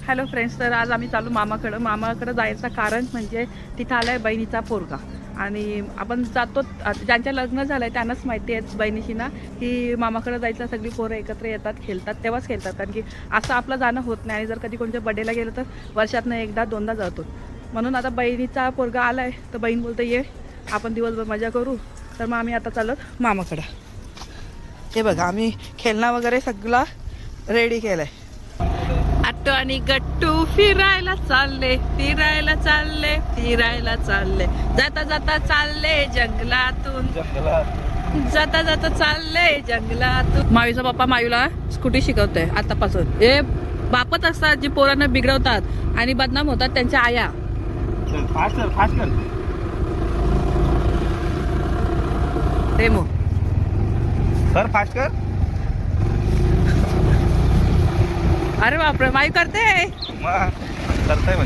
Hello friends, तर आज आम्ही चालू मामाकडं जायचं कारण म्हणजे तिथं आलाय बहिणीचा पोरगा आणि आपण जातो. ज्यांच्या लग्न झालंय त्यांनाच माहिती आहे बहिणीशी ना की मामाकडं जायचं, सगळी पोरं एकत्र येतात, खेळतात, तेव्हाच खेळतात. कारण की असं आपलं जाणं होत नाही आणि जर कधी कोणत्या बड्डेला गेलं तर वर्षातनं एकदा दोनदा जातो. म्हणून आता बहिणीचा पोरगा आलाय तर बहीण बोलते ये आपण दिवसभर मजा करू. तर मग आम्ही आता चालत मामाकडं. हे बघा आम्ही खेळणं वगैरे सगळं रेडी केलंय. आट्टू आणि गट्टू फिरायला चालले, फिरायला चालले, फिरायला चालले, जाता जाता चालले जंगलातून, जाता जाता चालले जंगलातून. मायूचा पप्पा मायूला स्कूटी शिकवतोय आतापासून. हे बापच असतात जी पोरांना बिघडवतात आणि बदनाम होतात त्यांच्या आया. रेमो सर फास्ट कर. अरे बापरे, मायू करते करताय म्हणजे